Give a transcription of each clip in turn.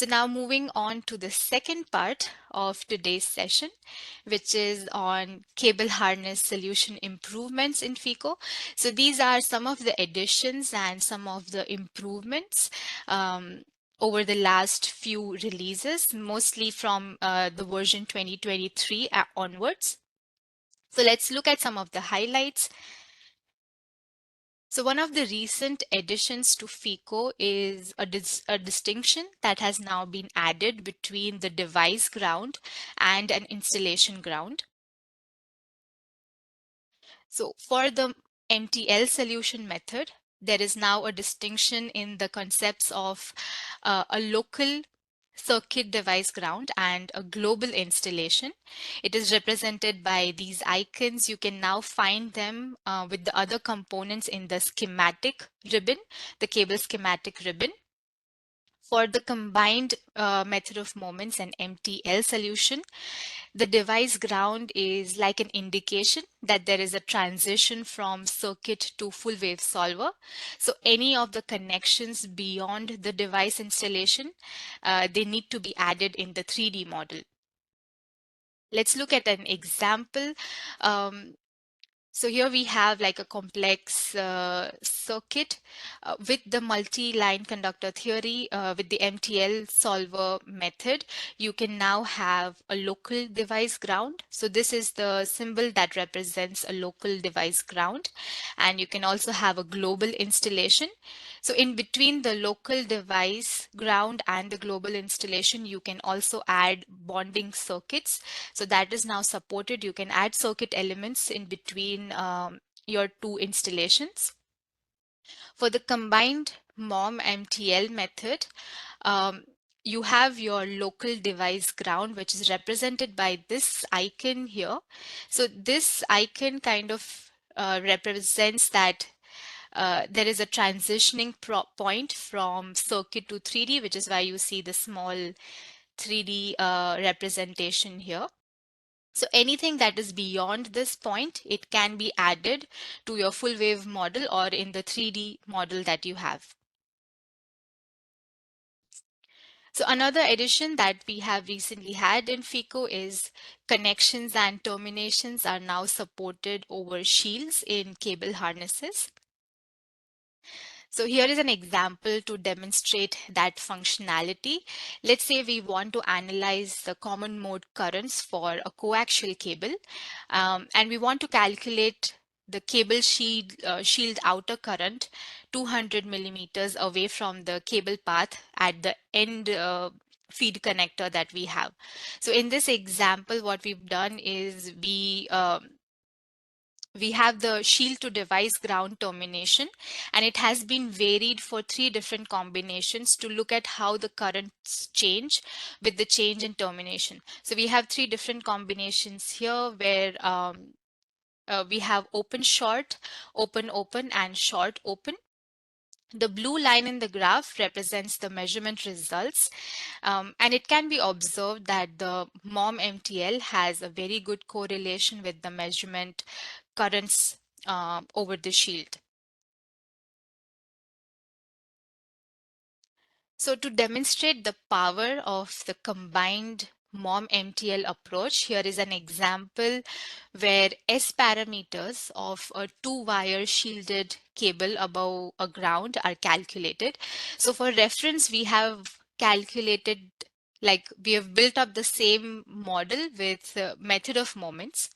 So now moving on to the second part of today's session, which is on cable harness solution improvements in Feko. So these are some of the additions and some of the improvements over the last few releases, mostly from the version 2023 onwards. So let's look at some of the highlights. So one of the recent additions to Feko is a distinction that has now been added between the device ground and an installation ground. So for the MTL solution method, there is now a distinction in the concepts of a local circuit device ground and a global installation. It is represented by these icons. You can now find them with the other components in the schematic ribbon, the cable schematic ribbon. For the combined method of moments and MTL solution, the device ground is like an indication that there is a transition from circuit to full wave solver. So any of the connections beyond the device installation, they need to be added in the 3D model. Let's look at an example. So here we have like a complex circuit with the multi-line conductor theory. With the MTL solver method, you can now have a local device ground. So this is the symbol that represents a local device ground. And you can also have a global installation. So in between the local device ground and the global installation, you can also add bonding circuits. So that is now supported. You can add circuit elements in between your two installations. For the combined MOM MTL method, you have your local device ground, which is represented by this icon here. So this icon kind of represents that there is a transitioning point from circuit to 3D, which is why you see the small 3D representation here. So anything that is beyond this point, it can be added to your full wave model or in the 3D model that you have. So another addition that we have recently had in Feko is connections and terminations are now supported over shields in cable harnesses. So here is an example to demonstrate that functionality. Let's say we want to analyze the common mode currents for a coaxial cable, and we want to calculate the cable shield outer current 200 millimeters away from the cable path at the end feed connector that we have. So in this example, what we've done is we have the shield to device ground termination, and it has been varied for 3 different combinations to look at how the currents change with the change in termination. So we have 3 different combinations here where we have open short, open open, and short open. The blue line in the graph represents the measurement results, and it can be observed that the MOM MTL has a very good correlation with the measurement currents over the shield. So to demonstrate the power of the combined MOM MTL approach, here is an example where S parameters of a 2-wire shielded cable above a ground are calculated. So for reference, we have calculated, like we have built up the same model with method of moments.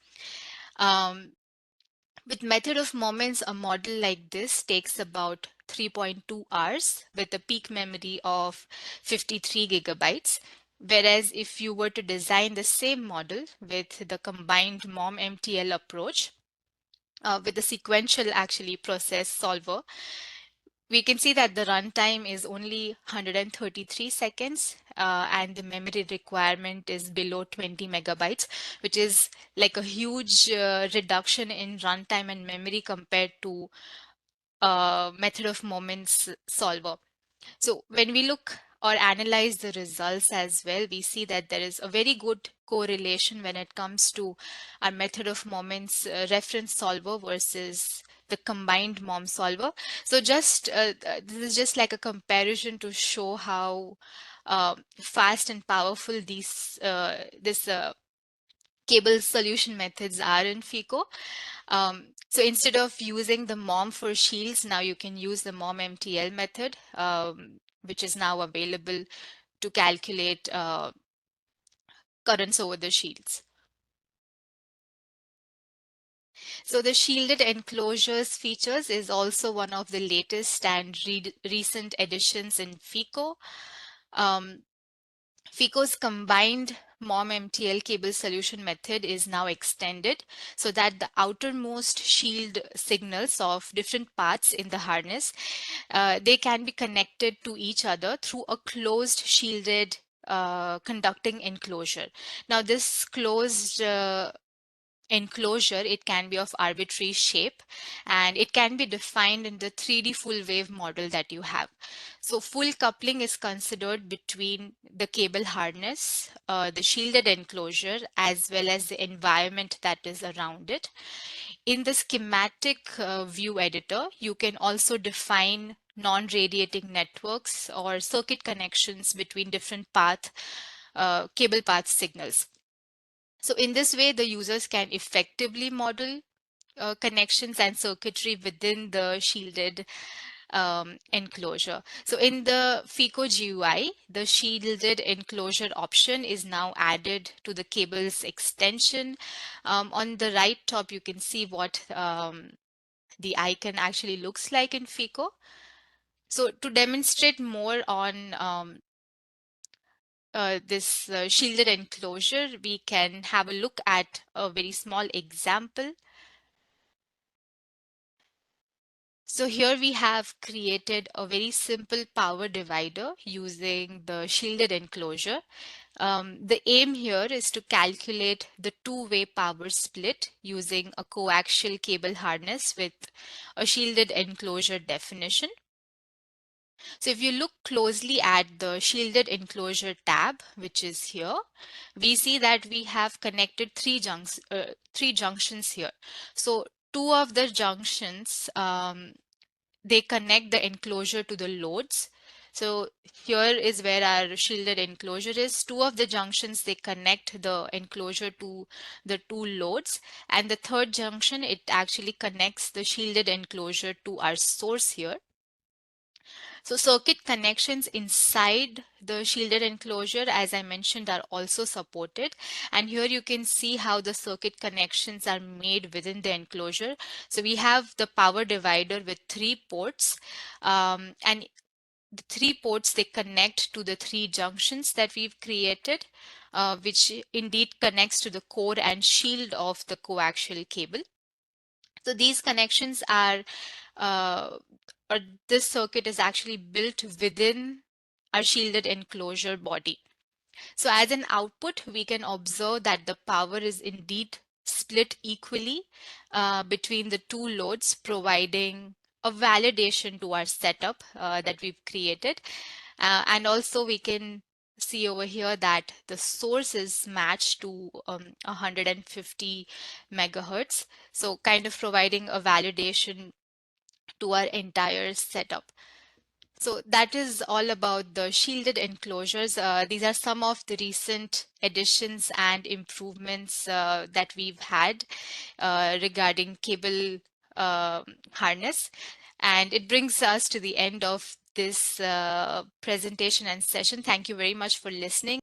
With method of moments, a model like this takes about 3.2 hours with a peak memory of 53 gigabytes. Whereas if you were to design the same model with the combined MOM MTL approach, with the sequential actually process solver, we can see that the runtime is only 133 seconds and the memory requirement is below 20 megabytes, which is like a huge reduction in runtime and memory compared to method of moments solver. So when we look or analyze the results as well, we see that there is a very good correlation when it comes to our method of moments reference solver versus the combined mom solver. So just this is just like a comparison to show how fast and powerful this cable solution methods are in Feko. So instead of using the mom for shields, now you can use the mom MTL method, which is now available to calculate currents over the shields. So the shielded enclosures features is also one of the latest and recent additions in Feko. Um, Feko's combined mom MTL cable solution method is now extended so that the outermost shield signals of different parts in the harness, they can be connected to each other through a closed shielded conducting enclosure. Now this closed enclosure, it can be of arbitrary shape and it can be defined in the 3D full wave model that you have. So full coupling is considered between the cable harness, the shielded enclosure, as well as the environment that is around it. In the schematic view editor, you can also define non-radiating networks or circuit connections between different cable path signals. So in this way, the users can effectively model connections and circuitry within the shielded enclosure. So in the Feko GUI, the shielded enclosure option is now added to the cable's extension. On the right top, you can see what the icon actually looks like in Feko. So to demonstrate more on this shielded enclosure, we can have a look at a very small example. So here we have created a very simple power divider using the shielded enclosure. The aim here is to calculate the two-way power split using a coaxial cable harness with a shielded enclosure definition. So if you look closely at the shielded enclosure tab, which is here, we see that we have connected three junctions here. So two of the junctions, they connect the enclosure to the loads. So here is where our shielded enclosure is. Two of the junctions, they connect the enclosure to the two loads. And the third junction, it actually connects the shielded enclosure to our source here. So circuit connections inside the shielded enclosure, as I mentioned, are also supported. And here you can see how the circuit connections are made within the enclosure. So we have the power divider with three ports, and the three ports, they connect to the three junctions that we've created, which indeed connects to the core and shield of the coaxial cable. So these connections uh, or this circuit is actually built within our shielded enclosure body. So as an output, we can observe that the power is indeed split equally between the two loads, providing a validation to our setup that we've created. And also we can see over here that the source is matched to 150 megahertz. So kind of providing a validation to our entire setup. So that is all about the shielded enclosures. These are some of the recent additions and improvements that we've had regarding cable harness. And it brings us to the end of this presentation and session. Thank you very much for listening.